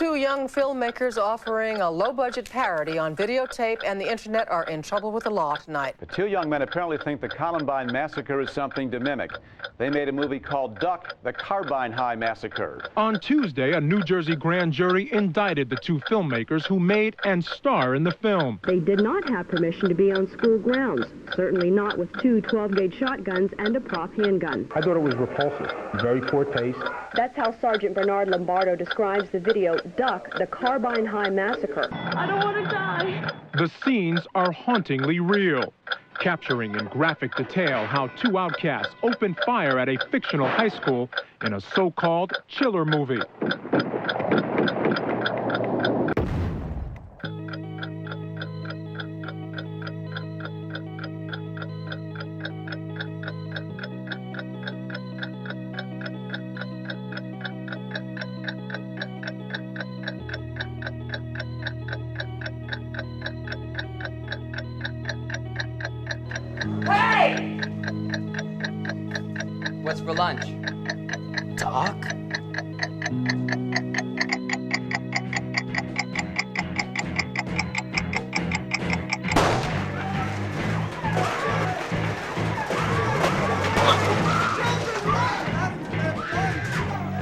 Two young filmmakers offering a low-budget parody on videotape and the internet are in trouble with the law tonight. The two young men apparently think the Columbine Massacre is something to mimic. They made a movie called Duck, the Carbine High Massacre. On Tuesday, a New Jersey grand jury indicted the two filmmakers who made and star in the film. They did not have permission to be on school grounds, certainly not with two 12-gauge shotguns and a prop handgun. I thought it was repulsive, very poor taste. That's how Sergeant Bernard Lombardo describes the video, Duck, the Carbine High Massacre. I don't want to die. The scenes are hauntingly real, capturing in graphic detail how two outcasts opened fire at a fictional high school in a so-called chiller movie. Hey! What's for lunch? Doc?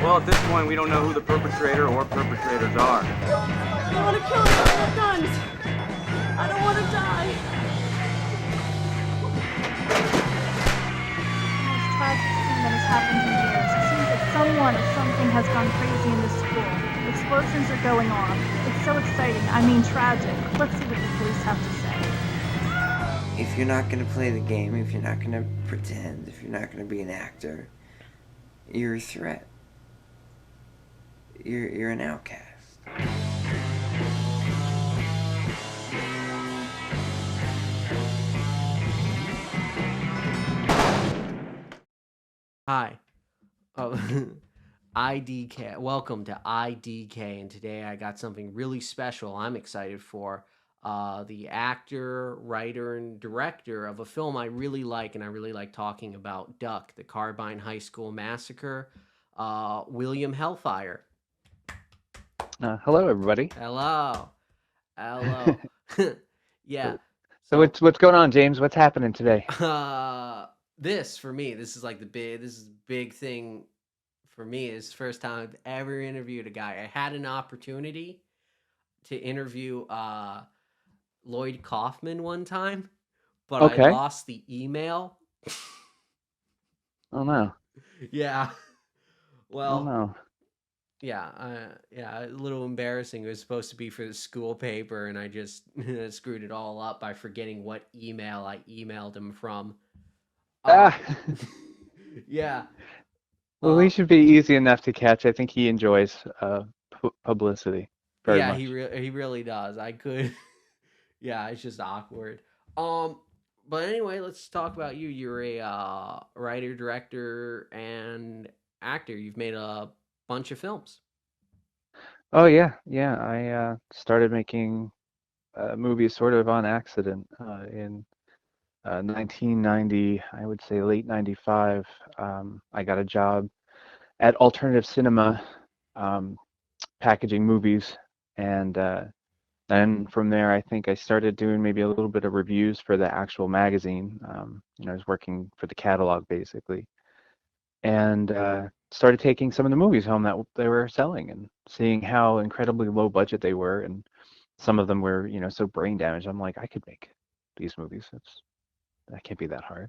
Well, at this point, we don't know who the perpetrator or perpetrators are. I don't want to kill anyone with guns. I don't want to die. Most tragic thing that has happened in years. It seems that someone or something has gone crazy in this school. Explosions are going on. It's so exciting. I mean tragic. Let's see what the police have to say. If you're not gonna play the game, if you're not gonna pretend, if you're not gonna be an actor, you're a threat. You're an outcast. Hi. Oh, I.D.K. Welcome to I.D.K. And today I got something really special I'm excited for. The actor, writer, and director of a film I really like, and I really like talking about, Duck, the Carbine Highschool Massacre, William Hellfire. Hello, everybody. Hello. Hello. Yeah. So what's going on, James? What's happening today? This for me, this is like this is a big thing for me. It's the first time I've ever interviewed a guy. I had an opportunity to interview Lloyd Kaufman one time, but Okay. I lost the email. Oh no. Yeah. Well, Oh no. yeah, a little embarrassing. It was supposed to be for the school paper, and I just screwed it all up by forgetting what email I emailed him from. Yeah. Well, he should be easy enough to catch. I think he enjoys publicity very Yeah, much. he really does. I could. Yeah, it's just awkward. But anyway, let's talk about you. You're a writer, director, and actor. You've made a bunch of films. Oh yeah, yeah. I started making movies sort of on accident in 1990. I would say late '95. I got a job at Alternative Cinema, packaging movies, and then from there, I think I started doing maybe a little bit of reviews for the actual magazine. I was working for the catalog basically, and started taking some of the movies home that they were selling and seeing how incredibly low budget they were, and some of them were, so brain damaged. I'm like, I could make these movies. That can't be that hard.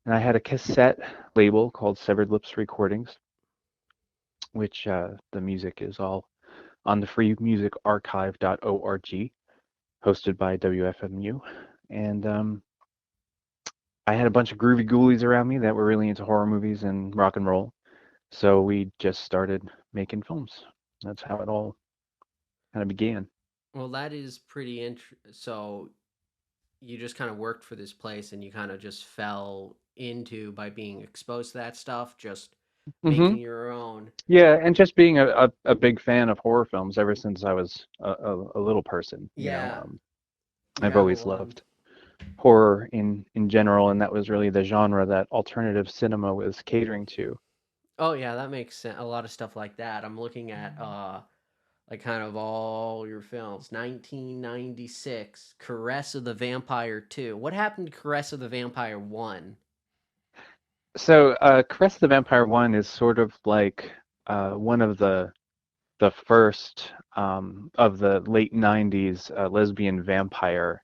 And I had a cassette label called Severed Lips Recordings, which the music is all on the freemusicarchive.org, hosted by WFMU. And I had a bunch of groovy ghoulies around me that were really into horror movies and rock and roll. So we just started making films. That's how it all kind of began. Well, that is pretty interesting. So you just kind of worked for this place, and you kind of just fell into, by being exposed to that stuff, just making your own. Yeah, and just being a big fan of horror films ever since I was a little person. Yeah. I've always loved horror in general, and that was really the genre that alternative cinema was catering to. Oh yeah, that makes sense. A lot of stuff like that. I'm looking at like kind of all your films. 1996, Caress of the Vampire 2. What happened to Caress of the Vampire 1? So, Caress of the Vampire 1 is sort of like one of the first of the late 90s lesbian vampire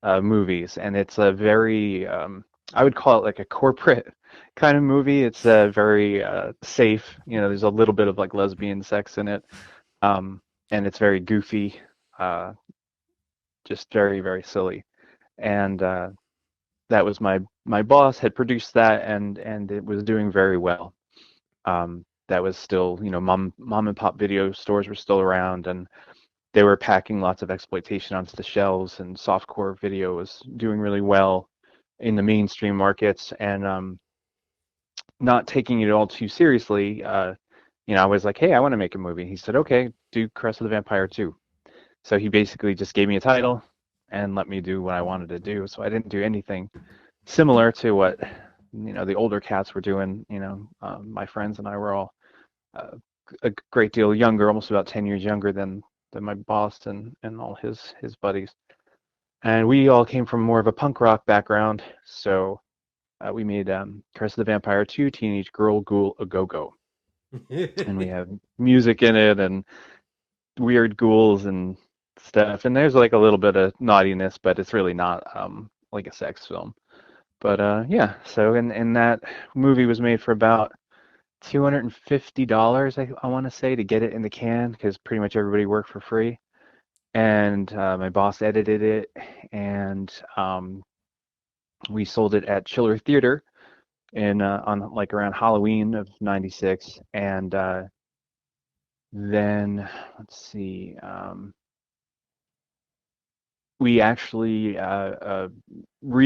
movies, and it's a very I would call it like a corporate kind of movie. It's very safe. There's a little bit of like lesbian sex in it, and it's very goofy, uh, just very, very silly. And that was my boss had produced that, and it was doing very well. That was still, mom and pop video stores were still around, and they were packing lots of exploitation onto the shelves, and softcore video was doing really well in the mainstream markets, and not taking it all too seriously. I was like, hey, I want to make a movie. He said, okay, do Crest of the Vampire 2. So he basically just gave me a title and let me do what I wanted to do. So I didn't do anything similar to what the older cats were doing. My friends and I were all uh, a great deal younger, almost about 10 years younger than my boss and all his buddies. And we all came from more of a punk rock background, so we made Curse of the Vampire 2, Teenage Girl Ghoul A Go-Go. And we have music in it and weird ghouls and stuff. And there's like a little bit of naughtiness, but it's really not like a sex film. But yeah, so and that movie was made for about $250, I want to say, to get it in the can, because pretty much everybody worked for free. And my boss edited it, and we sold it at Chiller Theater on like around Halloween of '96, and then let's see, we actually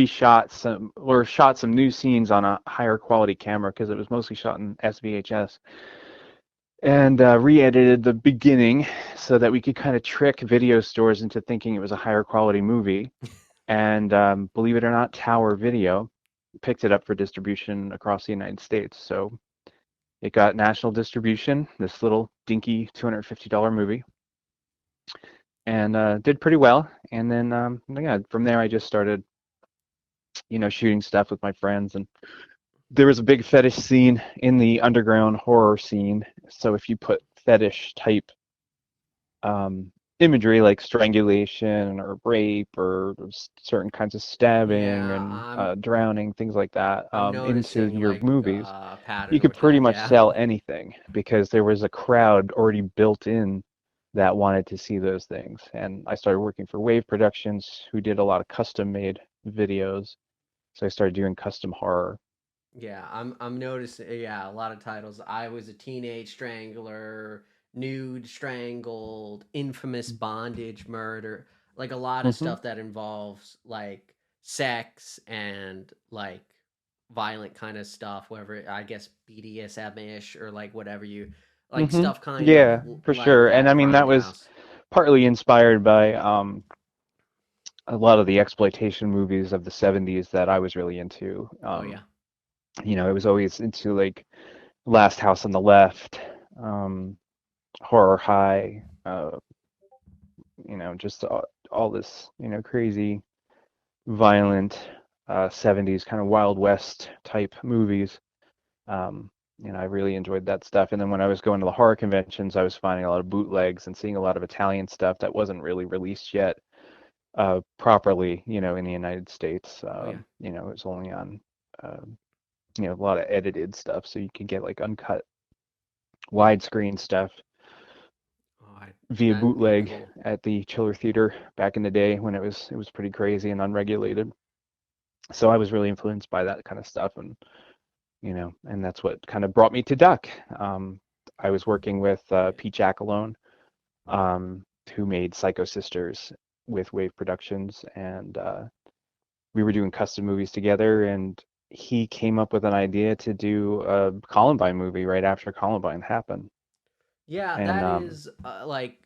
shot some new scenes on a higher quality camera because it was mostly shot in SVHS. And re-edited the beginning so that we could kind of trick video stores into thinking it was a higher quality movie. And believe it or not, Tower Video picked it up for distribution across the United States. So it got national distribution, this little dinky $250 movie, and did pretty well. And then yeah, from there I just started, shooting stuff with my friends. And there was a big fetish scene in the underground horror scene. So if you put fetish type imagery like strangulation or rape or certain kinds of stabbing Yeah, and drowning, things like that, I'm into noticing your like movies, you pattern could with pretty that. much Yeah. sell anything because there was a crowd already built in that wanted to see those things. And I started working for Wave Productions, who did a lot of custom made videos. So I started doing custom horror. Yeah, I'm noticing. Yeah, a lot of titles. I was a teenage strangler, nude strangled, infamous bondage murder. Like a lot of Hmm. stuff that involves like sex and like violent kind of stuff. Whatever, I guess BDSM-ish or like whatever you like Hmm. stuff kind of Yeah, for like sure. And I that mean, that was grindhouse. partly inspired by a lot of the exploitation movies of the 70s that I was really into. Oh yeah. I was always into like Last House on the Left, um, Horror High, just all this, crazy, violent 70s kind of Wild West type movies. Um, I really enjoyed that stuff. And then when I was going to the horror conventions, I was finding a lot of bootlegs and seeing a lot of Italian stuff that wasn't really released yet properly, in the United States. Oh yeah. It was only on, a lot of edited stuff, so you could get like uncut widescreen stuff Oh, via that'd be bootleg cool. at the Chiller Theater back in the day when it was pretty crazy and unregulated. So I was really influenced by that kind of stuff, and that's what kind of brought me to Duck. I was working with Pete Jackalone, who made Psycho Sisters with Wave Productions, and we were doing custom movies together, and he came up with an idea to do a Columbine movie right after Columbine happened. Yeah, And that is like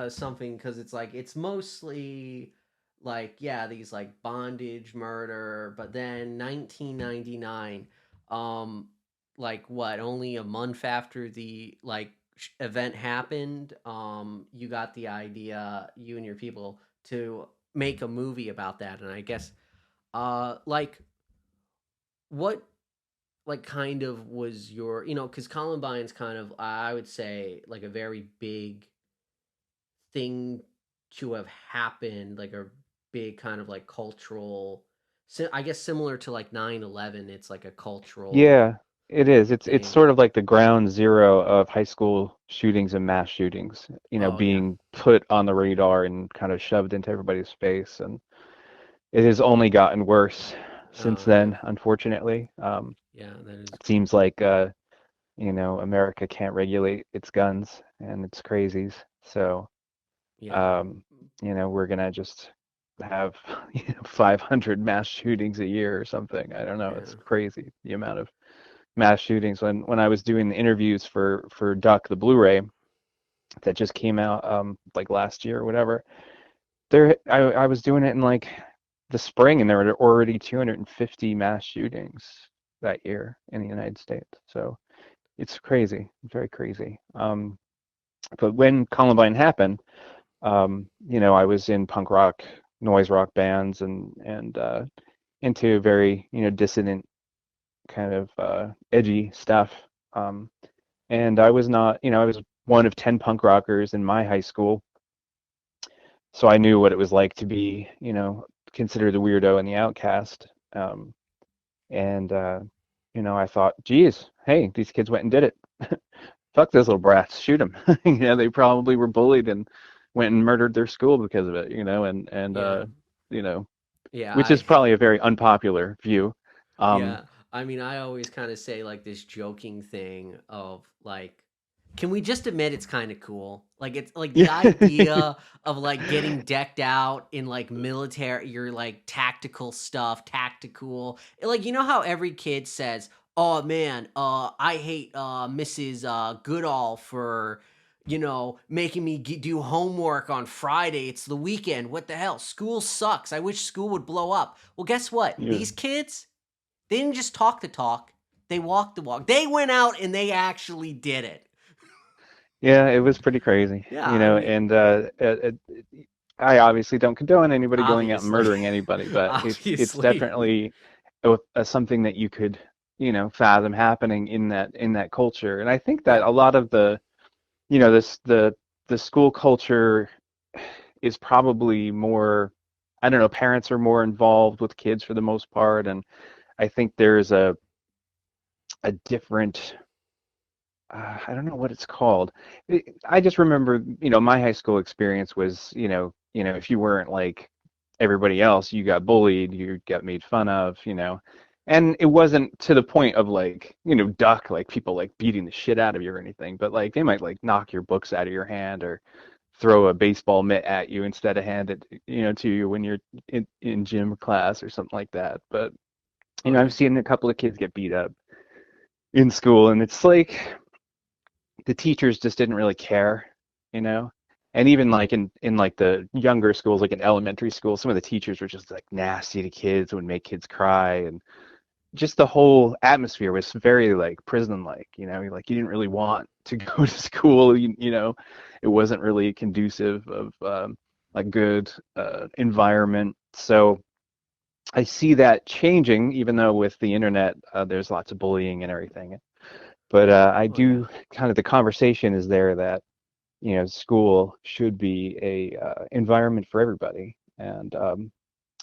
something because it's like it's mostly like yeah these like bondage murder, but then 1999, um, like what only a month after the like event happened, you got the idea, you and your people, to make a movie about that. And I guess, like, what, like, kind of was your, because Columbine's kind of, I would say, like a very big thing to have happened, like a big kind of like cultural, I guess similar to like 9/11. It's like a cultural Yeah, it is. It's thing. sort of like the ground zero of high school shootings and mass shootings, Oh yeah. being put on the radar and kind of shoved into everybody's face. And it has only gotten worse since Oh yeah. then, unfortunately. Yeah, that is. It seems like America can't regulate its guns and its crazies. So, Yeah. um, we're gonna just have 500 mass shootings a year or something. I don't know. It's Yeah. crazy the amount of mass shootings. When I was doing the interviews for Duck, the Blu-ray that just came out like last year or whatever, I was doing it in like the spring, and there were already 250 mass shootings that year in the United States. So it's crazy, very crazy. But when Columbine happened, I was in punk rock, noise rock bands, and into very dissident kind of edgy stuff. Um, and I was not, I was one of 10 punk rockers in my high school, so I knew what it was like to be, considered the weirdo and the outcast. And I thought, geez, hey, these kids went and did it. Fuck those little brats, shoot them. They probably were bullied and went and murdered their school because of it, Yeah. you know, Yeah. which is probably a very unpopular view. Um, Yeah. I mean, I always kind of say like this joking thing of like, can we just admit it's kind of cool? Like it's like the yeah, idea of like getting decked out in like military, your like tactical stuff, tactical. Like, how every kid says, "Oh man, I hate Mrs. Goodall for, making me do homework on Friday. It's the weekend. What the hell? School sucks. I wish school would blow up." Well, guess what? yeah, These kids, they didn't just talk the talk. They walked the walk. They went out and they actually did it. yeah, it was pretty crazy, Yeah, I mean, and I obviously don't condone anybody going out and obviously. murdering anybody, but it's Obviously. definitely something that you could, fathom happening in that culture. And I think that Yep. a lot of this the school culture is probably more, I don't know, parents are more involved with kids for the most part, and I think there's a different, I don't know what it's called. I just remember, my high school experience was, if you weren't like everybody else, you got bullied, you got made fun of, and it wasn't to the point of like, duck, like people like beating the shit out of you or anything, but like they might like knock your books out of your hand or throw a baseball mitt at you instead of hand it, to you when you're in gym class or something like that. But, Oh yeah. I've seen a couple of kids get beat up in school, and it's like the teachers just didn't really care, you know. And even like in like the younger schools, like in elementary school, some of the teachers were just like nasty to kids, would make kids cry, and just the whole atmosphere was very like prison-like, like you didn't really want to go to school, it wasn't really conducive of a good environment. So I see that changing, even though with the internet, there's lots of bullying and everything. But I Oh yeah. do kind of, the conversation is there that, school should be a environment for everybody, and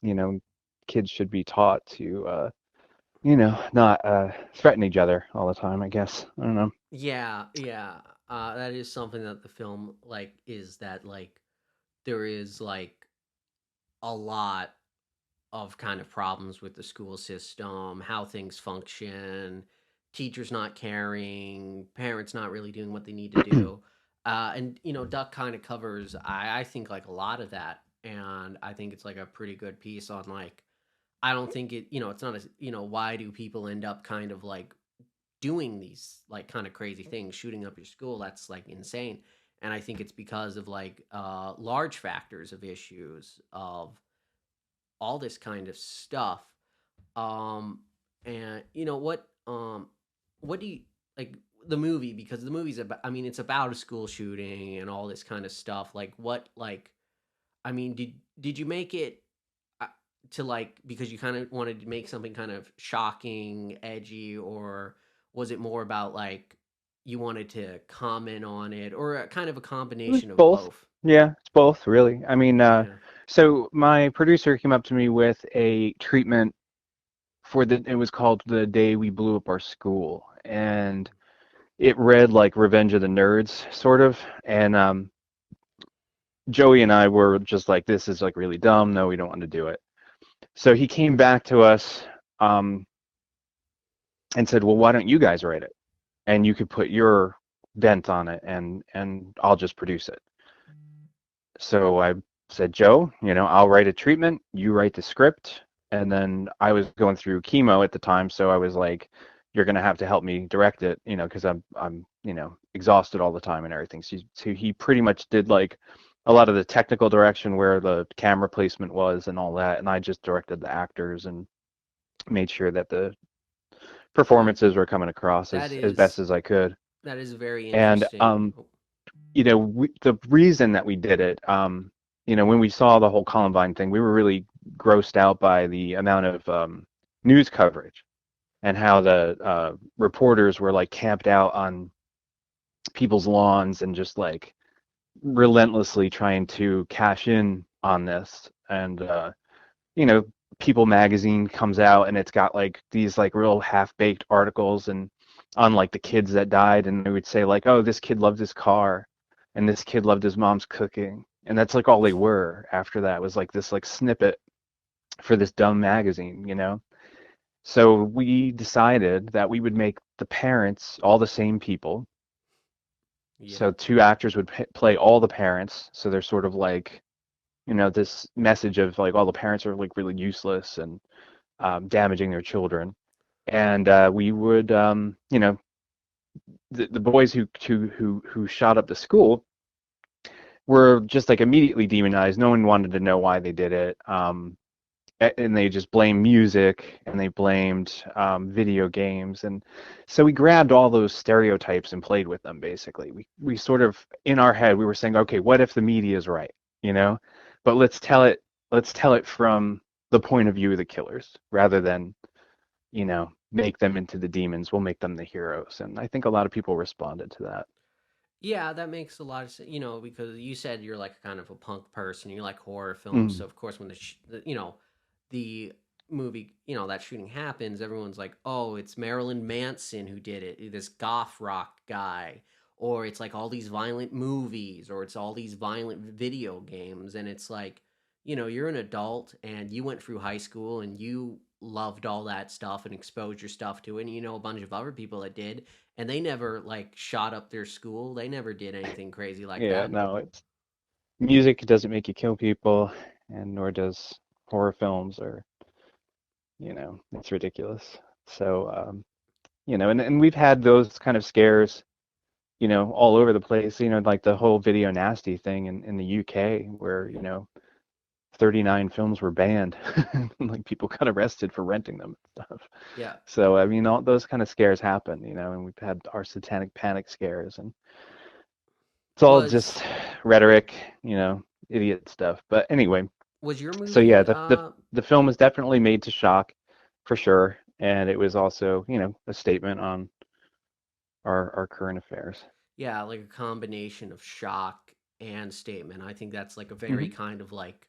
you know, kids should be taught to not threaten each other all the time, I guess. I don't know. Yeah, yeah. That is something that the film like is that like there is like a lot of kind of problems with the school system, how things function, teachers not caring, parents not really doing what they need to do. And Duck kind of covers, I think, like a lot of that. And I think it's like a pretty good piece on like, I don't think it's not why do people end up kind of like doing these like kind of crazy things, shooting up your school? That's like insane. And I think it's because of like large factors of issues of all this kind of stuff. And what do you like the movie, because the movie's about, I mean, it's about a school shooting and all this kind of stuff. Like what, like, I mean, did you make it uh, to like, because you kind of wanted to make something kind of shocking, edgy, or was it more about like you wanted to comment on it, or a kind of a It was combination of both. both? Yeah, it's both really. I mean, Yeah. so my producer came up to me with a treatment it was called The Day We Blew Up Our School, and it read like Revenge of the Nerds, sort of. And Joey and I were just like, this is like really dumb. No, we don't want to do it. So he came back to us um, and said, well, why don't you guys write it? And you could put your bent on it, and I'll just produce it. So I said, Joe, I'll write a treatment, you write the script. And then I was going through chemo at the time, so I was like, you're going to have to help me direct it, because I'm exhausted all the time and everything. So he pretty much did like a lot of the technical direction, where the camera placement was and all that, and I just directed the actors and made sure that the performances were coming across That as best is as I could. that is very And interesting. the reason that we did it, when we saw the whole Columbine thing, we were really grossed out by the amount of news coverage and how the reporters were like camped out on people's lawns and just like relentlessly trying to cash in on this. And you know, People magazine comes out and it's got like these like real half-baked articles and on like the kids that died, and they would say like, oh, this kid loved his car and this kid loved his mom's cooking. And that's like all they were after that, was like this like snippet for this dumb magazine. So we decided that we would make the parents all the same people. Yeah. So two actors would play all the parents. So they're sort of like, this message of like all the parents are like really useless and damaging their children. And we would, the boys who shot up the school were just like immediately demonized. No one wanted to know why they did it. And they just blamed music and they blamed video games. And so we grabbed all those stereotypes and played with them, basically. We sort of, in our head, we were saying, okay, what if the media is right, But let's tell it from the point of view of the killers, rather than, make them into the demons. We'll make them the heroes. And I think a lot of people responded to that. Yeah, that makes a lot of sense, because you said you're like kind of a punk person, you like horror films. Mm. So of course when the movie, that shooting happens, everyone's like, "Oh, it's Marilyn Manson who did it, this goth rock guy." Or it's like all these violent movies, or it's all these violent video games, and it's like, you're an adult and you went through high school and you loved all that stuff and exposed your stuff to it, and a bunch of other people that did, and they never like shot up their school. They never did anything crazy like Yeah, that. no, it's music doesn't make you kill people, and nor does horror films, or it's ridiculous. So and we've had those kind of scares, all over the place, like the whole video nasty thing in the UK, where 39 films were banned. Like people got arrested for renting them and stuff. Yeah. So I mean, all those kind of scares happen, and we've had our satanic panic scares, and it's all Was just rhetoric, idiot stuff. But anyway, was your so yeah, movie the film was definitely made to shock, for sure, and it was also, a statement on our current affairs. yeah, like a combination of shock and statement. I think that's like a very Hmm. kind of like,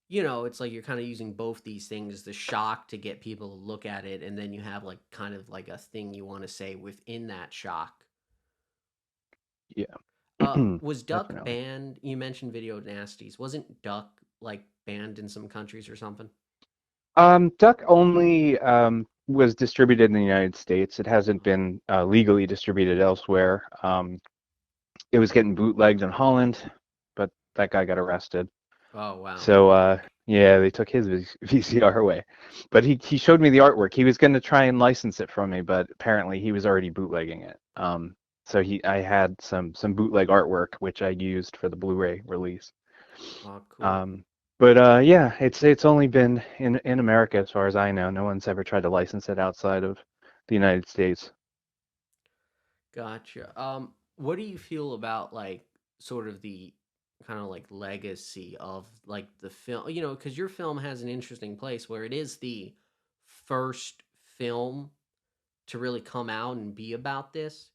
it's like you're kind of using both these things, the shock to get people to look at it, and then you have like kind of like a thing you want to say within that shock. Yeah, Was Duck definitely. banned? You mentioned video nasties. Wasn't Duck like banned in some countries or something? Duck only was distributed in the United States. It hasn't been legally distributed elsewhere. It was getting bootlegged in Holland, but that guy got arrested. Oh wow. So yeah, they took his VCR away. But he showed me the artwork. He was going to try and license it from me, but apparently he was already bootlegging it. So I had some bootleg artwork which I used for the Blu-ray release. Oh, cool. But yeah, it's only been in America as far as I know. No one's ever tried to license it outside of the United States. Gotcha. What do you feel about like sort of the kind of like legacy of like the film? You know, because your film has an interesting place where it is the first film to really come out and be about this.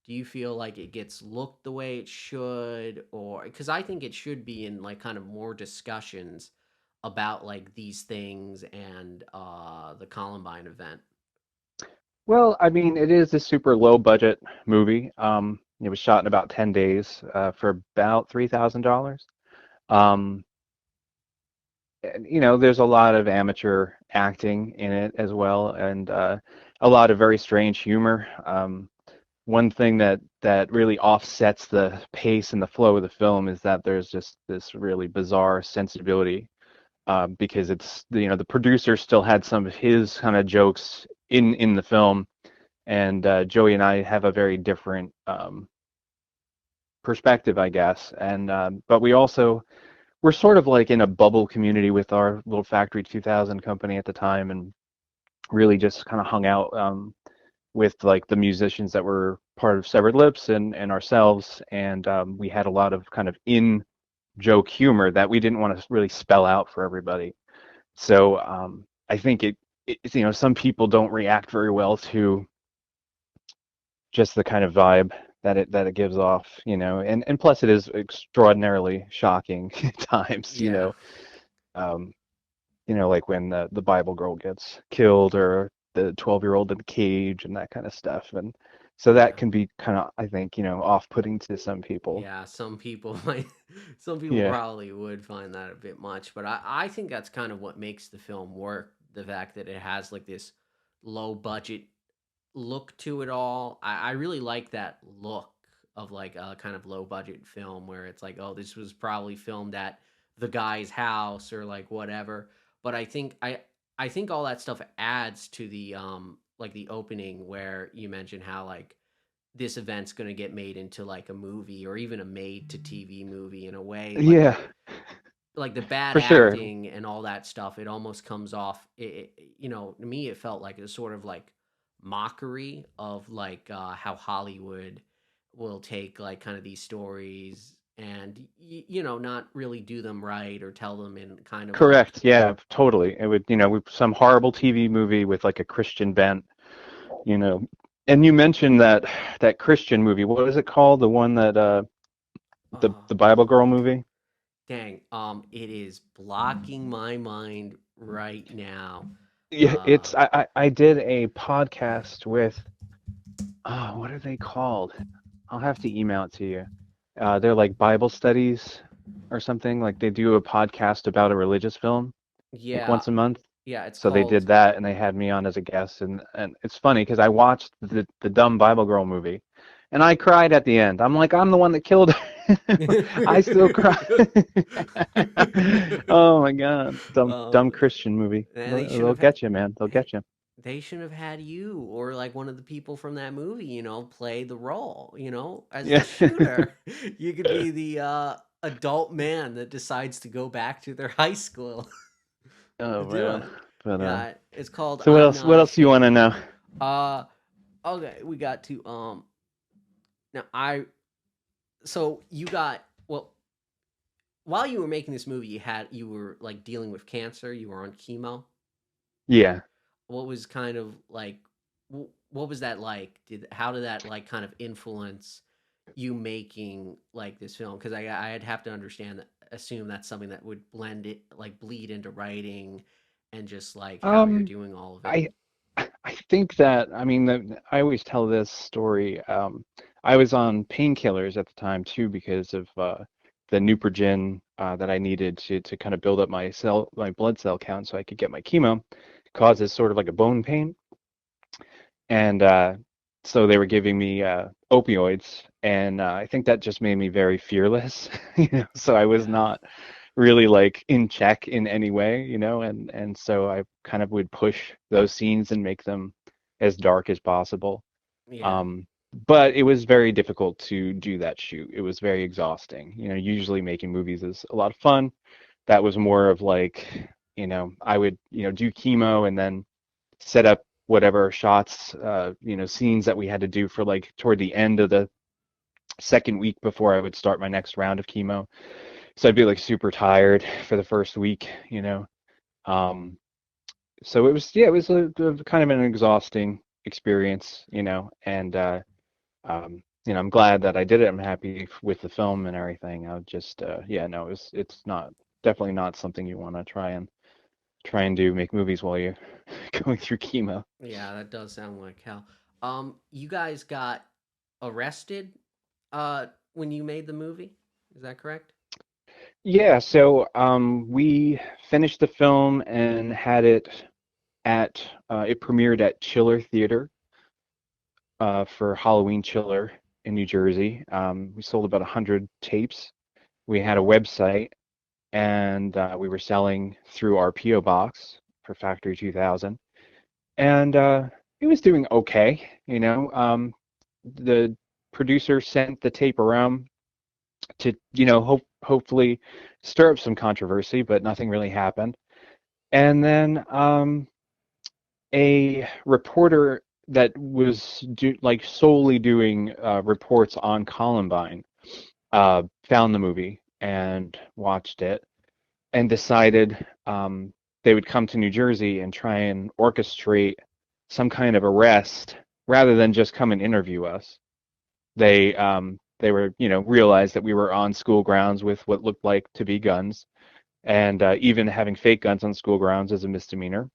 Do you feel like it gets looked the way it should, or because I think it should be in like kind of more discussions about like these things and the Columbine event? Well, I mean, it is a super low budget movie. It was shot in about 10 days for about $3,000. Um, and, there's a lot of amateur acting in it as well, and a lot of very strange humor. One thing that really offsets the pace and the flow of the film is that there's just this really bizarre sensibility because the producer still had some of his kind of jokes in the film, and Joey and I have a very different perspective, I guess. And but we're sort of like in a bubble community with our little Factory 2000 company at the time, and really just kind of hung out with like the musicians that were part of Severed Lips and ourselves, and we had a lot of kind of in joke humor that we didn't want to really spell out for everybody. So I think some people don't react very well to just the kind of vibe that it gives off, and plus it is extraordinarily shocking at times, Yeah. um, like when the Bible girl gets killed or the 12-year-old in the cage and that kind of stuff, and so that Yeah. can be kind of, I think, off-putting to some people. Yeah, some people might, some people Yeah. probably would find that a bit much, but I think that's kind of what makes the film work. The fact that it has like this low budget look to it all. I really like that look of like a kind of low budget film where it's like, oh, this was probably filmed at the guy's house or like whatever. But I think all that stuff adds to the like the opening where you mentioned how like this event's going to get made into like a movie or even a made to TV movie in a way Yeah, like the bad for sure. acting and all that stuff. It almost comes off to me it felt like a sort of like mockery of like how Hollywood will take like kind of these stories and not really do them right or tell them in kind of like Correct. Yeah, totally. It would, some horrible TV movie with like a Christian bent, you know. And you mentioned that Christian movie. What is it called? The one that the Bible girl movie? dang, it is blocking my mind right now. Yeah, Uh, I did a podcast with what are they called? I'll have to email it to you. They're like Bible studies or something. Like they do a podcast about a religious film like yeah, once a month. yeah, it's So they did called that, and they had me on as a guest, and it's funny because I watched the dumb Bible girl movie, and I cried at the end. I'm like, I'm the one that killed her. I still cry. Oh my God, dumb um, Christian movie. they should They'll have get you, man. They'll get you. they should have had you or like one of the people from that movie, play the role, as the Yeah. shooter. You could be the adult man that decides to go back to their high school to Oh do man. it. But Yeah, it's called so what I'm else? What Not else do you want to Ashamed. know? Uh okay, we got to now I so you got well while you were making this movie you were like dealing with cancer, you were on chemo. Yeah. What was kind of like what was that like? How did that like kind of influence you making like this film? Because I'd have to assume that's something that would blend it like bleed into writing and just like how you're Um, doing all of it. I I think that I mean I always tell this story. I was on painkillers at the time too because of the Neupogen that I needed to kind of build up my blood cell count so I could get my chemo. Causes sort of like a bone pain, and so they were giving me opioids, and I think that just made me very fearless. So I was Yeah, not really like in check in any way, and so I kind of would push those scenes and make them as dark as possible. yeah, Um, but it was very difficult to do that shoot. It was very exhausting. Usually making movies is a lot of fun. That was more of like, I would, do chemo and then set up whatever shots, scenes that we had to do for like toward the end of the second week before I would start my next round of chemo. So I'd be like super tired for the first week, Um, so it was a kind of an exhausting experience, and I'm glad that I did it. I'm happy with the film and everything. I just, no, it's not definitely not something you want to try and do, make movies while you're going through chemo. Yeah, that does sound like hell. You guys got arrested when you made the movie? Is that correct? Yeah, so we finished the film and had it it premiered at Chiller Theater for Halloween Chiller in New Jersey. We sold about 100 tapes. We had a website, and we were selling through our PO box for Factory 2000, and it was doing okay. The producer sent the tape around to, hopefully stir up some controversy, but nothing really happened. And then a reporter that was solely doing reports on Columbine found the movie and watched it and decided they would come to New Jersey and try and orchestrate some kind of arrest rather than just come and interview us. They were, realized that we were on school grounds with what looked like to be guns, and even having fake guns on school grounds is a misdemeanor.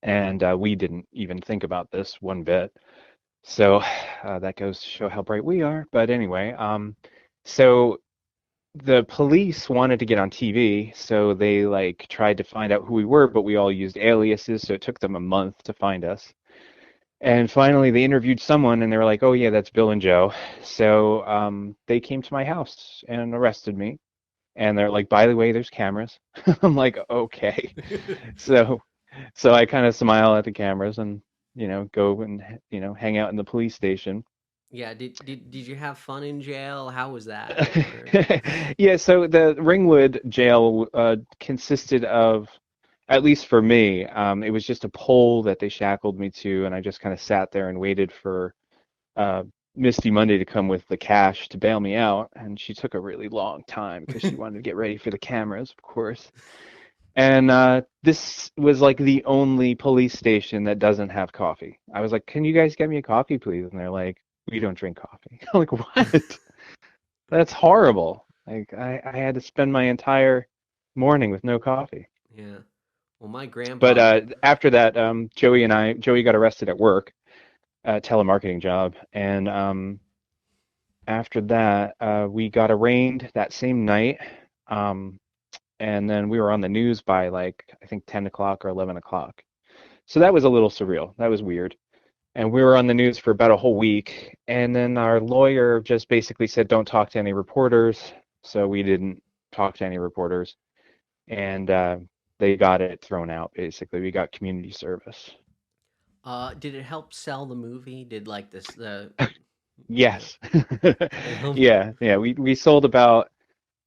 And we didn't even think about this one bit. So that goes to show how bright we are. But anyway, so the police wanted to get on TV, so they tried to find out who we were, but we all used aliases, so it took them a month to find us. And finally, they interviewed someone, and they were like, "Oh yeah, that's Bill and Joe." So they came to my house and arrested me. And they're like, "By the way, there's cameras." I'm like, "Okay." So so I kind of smile at the cameras and go and hang out in the police station. Yeah, did you have fun in jail? How was that? Or... Yeah, so the Ringwood jail consisted of, at least for me, it was just a pole that they shackled me to, and I just kind of sat there and waited for uh, Misty Monday to come with the cash to bail me out, and she took a really long time because she wanted to get ready for the cameras, of course. And this was like the only police station that doesn't have coffee. I was like, "Can you guys get me a coffee, please?" And they're like, "We don't drink coffee." I'm like, "What?" That's horrible. Like I had to spend my entire morning with no coffee. Yeah. Well, my grandpa. But after that, Joey got arrested at work, a telemarketing job, and after that, we got arraigned that same night. And then we were on the news by I think 10 o'clock or 11 o'clock. So that was a little surreal. That was weird. And we were on the news for about a whole week. And then our lawyer just basically said, "Don't talk to any reporters." So we didn't talk to any reporters. And they got it thrown out, basically. We got community service. Did it help sell the movie? Did the Yes. Yeah. We sold about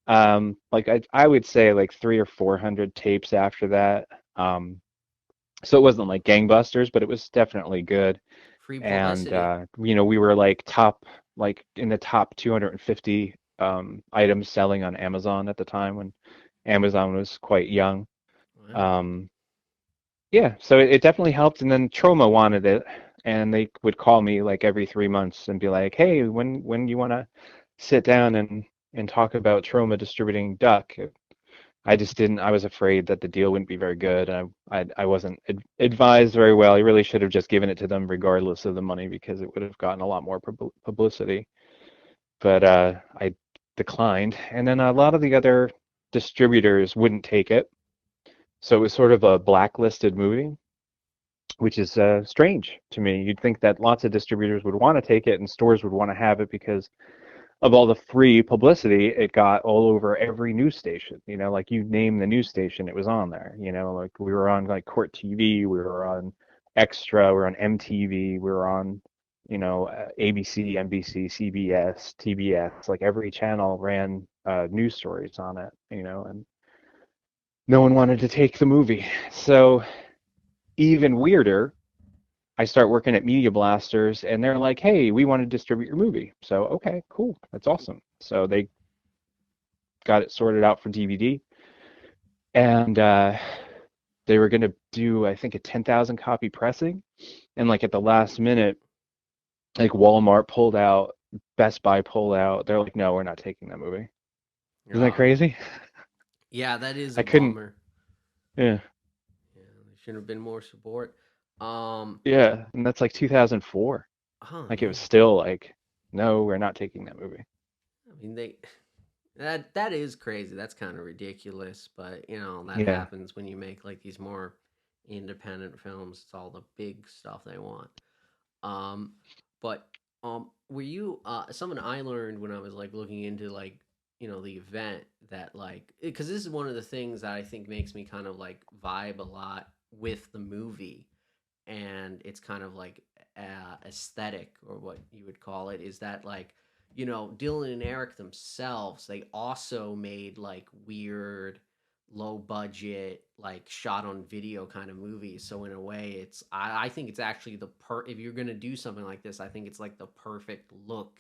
I would say like 300 or 400 tapes after that. So it wasn't like gangbusters, but it was definitely good. Free And publicity. we were in the top 250 items selling on Amazon at the time when Amazon was quite young. Wow. Yeah, so it definitely helped. And then Troma wanted it, and they would call me like every 3 months and be like, "Hey, when you want to sit down and talk about Troma distributing Duck?" I just didn't. I was afraid that the deal wouldn't be very good. I wasn't advised very well. I really should have just given it to them regardless of the money because it would have gotten a lot more publicity. But I declined, and then a lot of the other distributors wouldn't take it. So it was sort of a blacklisted movie, which is strange to me. You'd think that lots of distributors would want to take it and stores would want to have it because of all the free publicity it got all over every news station. Like you name the news station, it was on there. Like we were on like Court TV, we were on Extra, we were on MTV, we were on, ABC, NBC, CBS, TBS. Like every channel ran news stories on it. And no one wanted to take the movie. So even weirder, I start working at Media Blasters, and they're like, "Hey, we want to distribute your movie." So, okay, cool, that's awesome. So they got it sorted out for DVD, and they were gonna do, I think, a 10,000 copy pressing, and like at the last minute, like Walmart pulled out, Best Buy pulled out. They're like, "No, we're not taking that movie." Isn't that crazy? Yeah, that is I a couldn't. bummer. Yeah, Yeah, there should have been more support. yeah, and that's like 2004. Oh Like it was yeah. still like, "No, we're not taking that movie." I mean, that is crazy. That's kind of ridiculous, but that Yeah. happens when you make like these more independent films. It's all the big stuff they want. Um, but were you something I learned when I was like looking into like the event that like because this is one of the things that I think makes me kind of like vibe a lot with the movie, and it's kind of like aesthetic or what you would call it is that like Dylan and Eric themselves they also made like weird low budget like shot on video kind of movies, so in a way it's I think it's actually if you're gonna do something like this I think it's like the perfect look